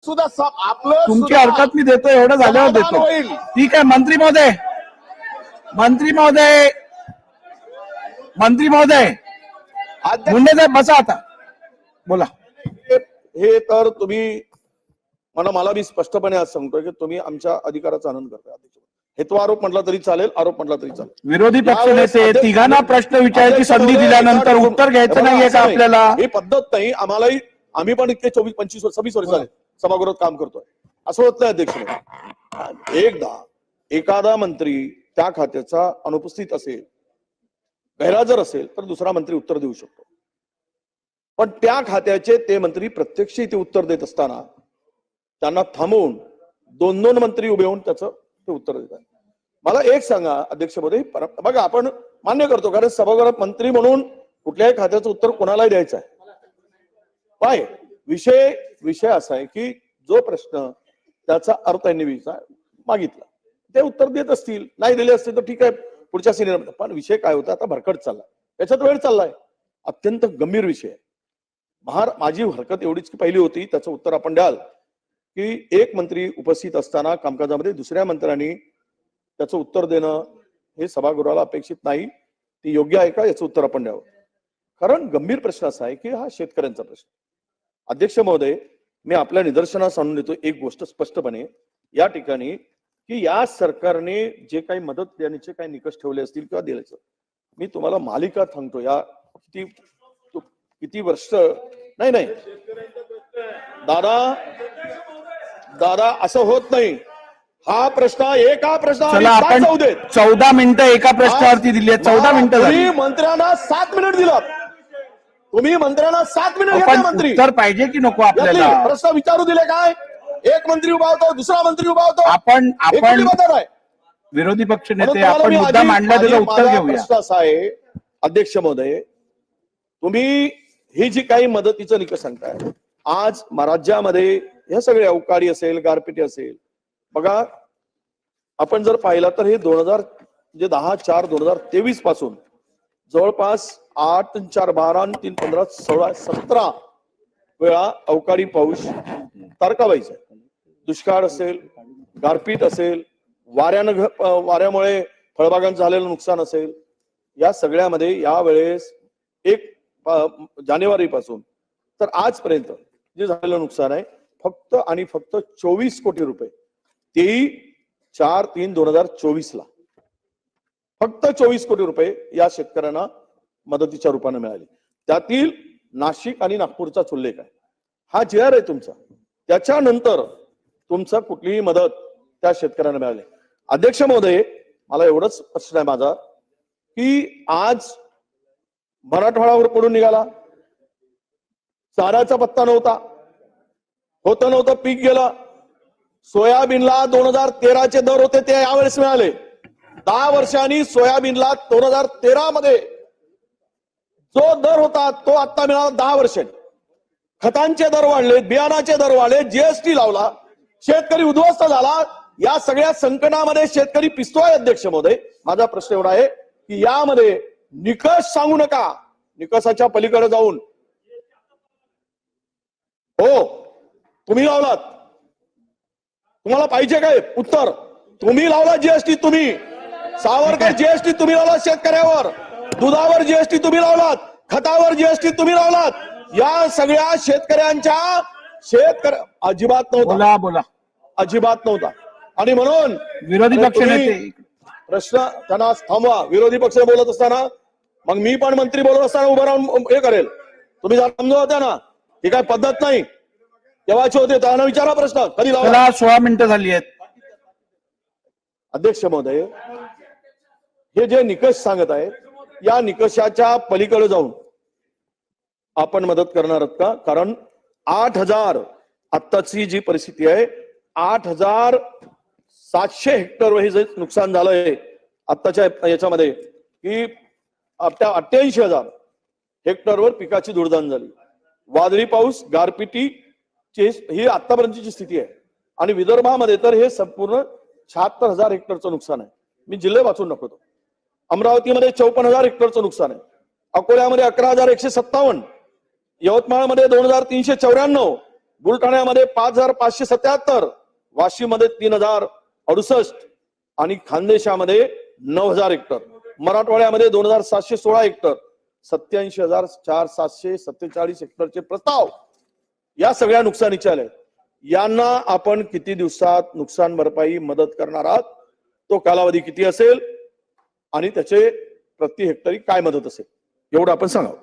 सुद्धा आपलं तुमची सुद्धा हरकत मी देतो, एवढं झाल्यावर समाधान देतो. होईल. ठीक आहे. मंत्री महोदय, अध्यक्ष, मुंडे साहेब बसा आता, बोला. हे तर तुम्ही मला मी स्पष्टपणे आज सांगतोय की तुम्ही आमच्या अधिकाराचा आनंद करताय. अध्यक्ष, हेतू आरोप म्हटला तरी चालेल, आरोप म्हटला तरी चालेल. विरोधी यावेळेस पक्षनेते अध्यक्ष- तिघांना प्रश्न विचारायची अध्यक्ष संधी महोदय, दिल्यानंतर एका- उत्तर घ्यायचं बघा, नाहीये असं का नाही. आपल्याला? ही पद्धत नाही. आम्ही पण इतके 26 वर्ष सभागृहात काम करतोय. असं होत नाही अध्यक्ष महोदय. एखादा मंत्री त्या खात्याचा अनुपस्थित असेल, गैरहजर असेल तर दुसरा मंत्री उत्तर देऊ शकतो. पण त्या खात्याचे ते मंत्री प्रत्यक्ष इथे उत्तर देत असताना त्यांना थांबवून दोन मंत्री उभे होऊन त्याचं ते उत्तर देतात. मला एक सांगा अध्यक्ष महोदय, बघा आपण मान्य करतो कारण सभागृहात मंत्री म्हणून कुठल्याही खात्याचं उत्तर कोणालाही द्यायचं आहे. काय विषय असा आहे की जो प्रश्न त्याचा अर्थ त्यांनी मागितला ते उत्तर देत असतील, नाही दिले असतील तर ठीक आहे, पुढच्या सिनियर. पण विषय काय होता, आता भरकट चालला, त्याच्यात वेळ चाललाय, अत्यंत गंभीर विषय आहे. माझी हरकत एवढीच की पहिली होती, त्याचं उत्तर आपण द्याल की एक मंत्री उपस्थित असताना कामकाजामध्ये दुसऱ्या मंत्र्यांनी त्याचं उत्तर देणं हे सभागृहाला अपेक्षित नाही. ती योग्य आहे का याचं उत्तर आपण द्यावं. कारण गंभीर प्रश्न असा आहे की हा शेतकऱ्यांचा प्रश्न. अध्यक्ष महोदय, मी आपल्या निदर्शनास आणून देतो एक गोष्ट स्पष्टपणे या ठिकाणी की या सरकारने जे काही मदत देण्याचे काही निकष ठेवले असतील किंवा द्यायचं, मी तुम्हाला मालिका सांगतो. या किती वर्ष नाही दादा असं होत नाही. हा प्रश्न एका प्रश्नावर आपण जाऊ देत. 14 मिनिटं एका प्रश्नावरती दिली आहेत. 14 मिनिटं झाली. तुम्ही मंत्र्यांना 7 मिनिट दिलात. तुम्ही मंत्र्यांना 7 मिनिट घेतले. मंत्री उत्तर पाहिजे की नको आपल्याला? प्रश्न विचारू दिले काय? एक मंत्री उभा होतो, दुसरा मंत्री उभा होतो. आपण मदत आहे. विरोधी पक्ष नेते आपण मुद्दा मांडला, त्याचं उत्तर घेऊया. प्रश्न असा आहे अध्यक्ष महोदय, तुम्ही ही जी काही मदतीचं निकष सांगताय, आज राज्यामध्ये हे सगळे अवकाळी असेल, गारपिटी असेल, बघा आपण जर पाहिलं तर हे 10/4/2023 पासून जवळपास 8 × 4 = 12 × 3 = 15 = 16 = 17 वेळा अवकाळी पाऊस तारकावाईचा. दुष्काळ असेल, गारपीट असेल, वाऱ्यामुळे फळबागांचं झालेलं नुकसान असेल, या सगळ्यामध्ये यावेळेस 1 जानेवारी पासून तर आजपर्यंत जे झालेलं नुकसान आहे फक्त आणि फक्त 24 कोटी रुपये, तेही 4/3/2024 ला फक्त 24 कोटी रुपये या शेतकऱ्यांना मदतीच्या रूपाने मिळाले. त्यातील नाशिक आणि नागपूरचा उल्लेख आहे. हा JR आहे तुमचा. त्याच्यानंतर तुमचा कुठलीही मदत त्या शेतकऱ्यांना मिळाली. अध्यक्ष महोदय, मला एवढंच प्रश्न आहे माझा की आज मराठवाड्यावर पडून निघाला, चाऱ्याचा पत्ता नव्हता, नव्हतं पीक गेलं. सोयाबीनला 2013चे दर होते ते यावेळेस मिळाले. 10 वर्षांनी सोयाबीनला 2013 मध्ये जो दर होता तो आता मिळाला 10 वर्षांनी. खतांचे दर वाढले, बियाणाचे दर वाढले, जीएसटी लावला, शेतकरी उद्ध्वस्त झाला. या सगळ्या संकटामध्ये शेतकरी पिसतोय. अध्यक्ष महोदय, माझा प्रश्न एवढा आहे की यामध्ये निकष सांगू नका, निकषाच्या पलीकडे जाऊन हो तुम्ही लावलात, तुम्हाला पाहिजे काय उत्तर? तुम्ही लावला जीएसटी, तुम्ही सावरकर जीएसटी तुम्ही लावला शेतकऱ्यावर, दुधावर जीएसटी तुम्ही लावलात, खतावर जीएसटी तुम्ही लावलात. या सगळ्या शेतकऱ्यांच्या अजिबात नव्हता, बोला अजिबात नव्हता. आणि म्हणून विरोधी पक्ष नेते प्रश्न त्यांना थांबवा. विरोधी पक्ष बोलत असताना मग मी पण मंत्री बोलत असताना उभं राहून हे करेल. तुम्ही समजत होत्या ना, ही काय पद्धत नाही. केव्हाचे होते त्यांना विचारा प्रश्न, कधी लावला? 16 मिनिटं झाली आहेत. अध्यक्ष महोदय, हे जे निकष सांगत आहे या निकषाच्या पलीकडे जाऊन आपण मदत करणार आहात का? कारण 8,000 आत्ताची जी परिस्थिती आहे, 8,700 हेक्टर हे जे नुकसान झालंय आत्ताच्या याच्यामध्ये की 88,000 हेक्टरवर पिकाची धुळदाण झाली. वादळी पाऊस, गारपिटी ही आतापर्यंतची स्थिती आहे. आणि विदर्भामध्ये तर हे संपूर्ण 76,000 हेक्टरचं नुकसान आहे. मी जिल्हे वाचून दाखवतो. अमरावतीमध्ये 54,000 हेक्टरचं नुकसान आहे. अकोल्यामध्ये 11,157, यवतमाळमध्ये 2,394, बुलढाण्यामध्ये 5,577, वाशीमध्ये 3,068 आणि खानदेशामध्ये 9,000 हेक्टर, मराठवाड्यामध्ये 2,716 हेक्टर, 87,747 हेक्टरचे प्रस्ताव या सगळ्या नुकसानीचे आले. यांना आपण किती दिवसात नुकसान भरपाई मदत करणार आहात, तो कालावधी किती असेल आणि त्याचे प्रति हेक्टरी काय मदत असेल एवढं आपण सांगावं.